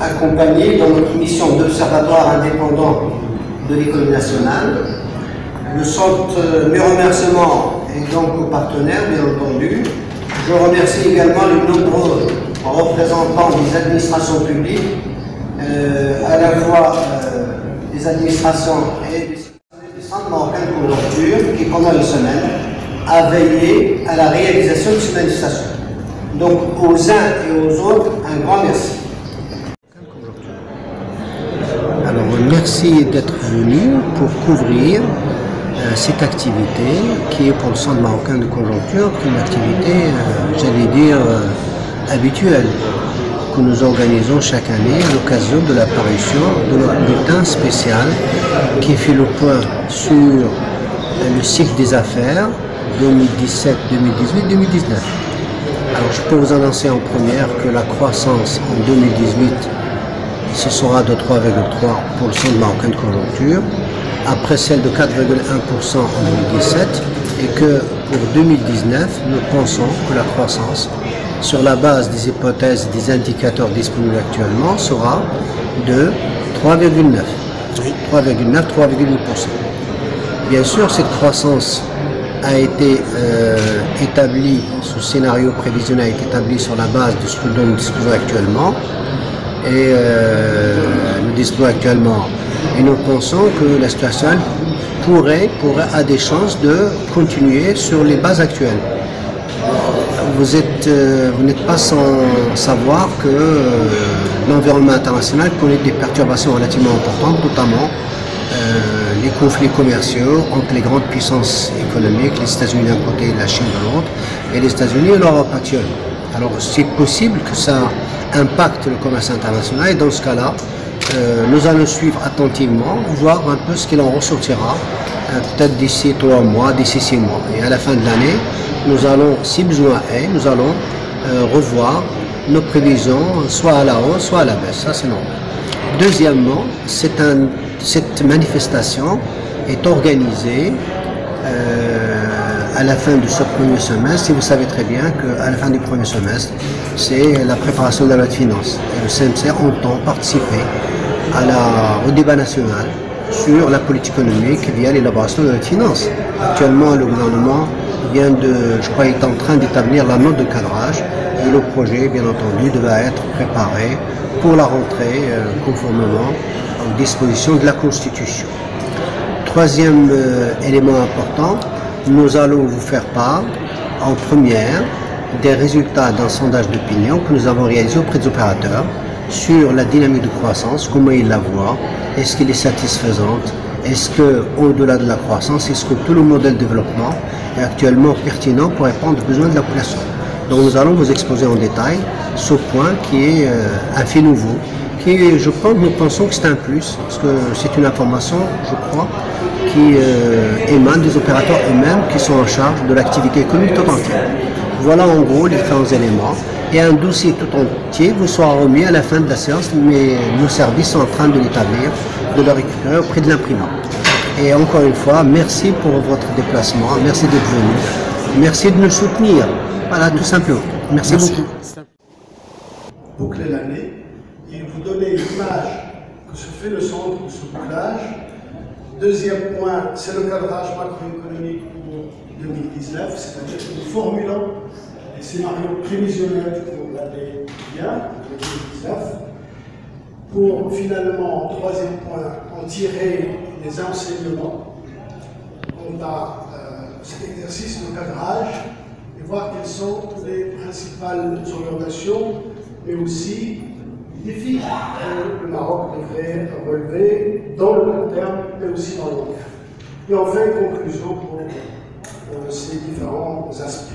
accompagnés dans notre mission d'observatoire indépendant de l'économie nationale. Le centre, mes remerciements et donc aux partenaires, bien entendu. Je remercie également les nombreux représentants des administrations publiques, à la fois des administrations et du Centre marocain de conjoncture, qui pendant une semaine a veillé à la réalisation de cette manifestation. Donc aux uns et aux autres, un grand merci. Alors merci d'être venu pour couvrir cette activité qui est pour le Centre marocain de conjoncture, une activité, j'allais dire, habituelle, que nous organisons chaque année à l'occasion de l'apparition de notre bulletin spécial qui fait le point sur le cycle des affaires 2017, 2018, 2019. Alors je peux vous annoncer en première que la croissance en 2018 ce sera de 3,3 pour le Centre marocain de conjoncture, après celle de 4,1% en 2017, et que pour 2019, nous pensons que la croissance, sur la base des hypothèses et des indicateurs disponibles actuellement, sera de 3,9%. 3,8%. Bien sûr, cette croissance a été établie, ce scénario prévisionnel a été établi sur la base de ce que nous disposons actuellement. Et nous disposons actuellement. Et nous pensons que la situation a des chances de continuer sur les bases actuelles. Vous n'êtes pas sans savoir que l'environnement international connaît des perturbations relativement importantes, notamment les conflits commerciaux entre les grandes puissances économiques, les États-Unis d'un côté et la Chine de l'autre, et les États-Unis et l'Europe actuelle. Alors c'est possible que ça impacte le commerce international et dans ce cas-là, nous allons suivre attentivement, voir un peu ce qu'il en ressortira, peut-être d'ici 3 mois, d'ici 6 mois. Et à la fin de l'année, nous allons, si besoin est, nous allons revoir nos prévisions, soit à la hausse, soit à la baisse. Ça, c'est normal. Deuxièmement, cette manifestation est organisée à la fin de ce premier semestre, et vous savez très bien qu'à la fin du premier semestre, c'est la préparation de la loi de finances. Et le CMC entend participer au débat national sur la politique économique via l'élaboration de la loi de finances. Actuellement, le gouvernement vient je crois, est en train d'établir la note de cadrage, et le projet, bien entendu, devra être préparé pour la rentrée conformément aux dispositions de la Constitution. Troisième élément important, nous allons vous faire part en première des résultats d'un sondage d'opinion que nous avons réalisé auprès des opérateurs sur la dynamique de croissance, comment ils la voient, est-ce qu'elle est satisfaisante, est-ce qu'au-delà de la croissance, est-ce que tout le modèle de développement est actuellement pertinent pour répondre aux besoins de la population. Donc nous allons vous exposer en détail ce point qui est un fait nouveau, qui nous pensons que c'est un plus, parce que c'est une information, je crois, qui émane des opérateurs eux-mêmes qui sont en charge de l'activité économique tout entière. Voilà en gros les différents éléments. Et un dossier tout entier vous sera remis à la fin de la séance, mais nos services sont en train de l'établir, de le récupérer auprès de l'imprimant. Et encore une fois, merci pour votre déplacement, merci d'être venu, merci de nous soutenir. Voilà, tout simplement. Merci beaucoup. Boucler l'année et vous donner l'image que se fait le centre de ce bouclage. Deuxième point, c'est le cadrage macroéconomique pour 2019, c'est-à-dire que nous formulons des scénarios prévisionnels pour l'année qui vient, 2019, pour finalement, troisième point, en tirer les enseignements quant à cet exercice de cadrage et voir quelles sont les principales orientations, mais aussi les défis que le Maroc devrait relever dans le long terme, mais aussi dans le long terme. Et enfin, conclusion pour ces différents aspects.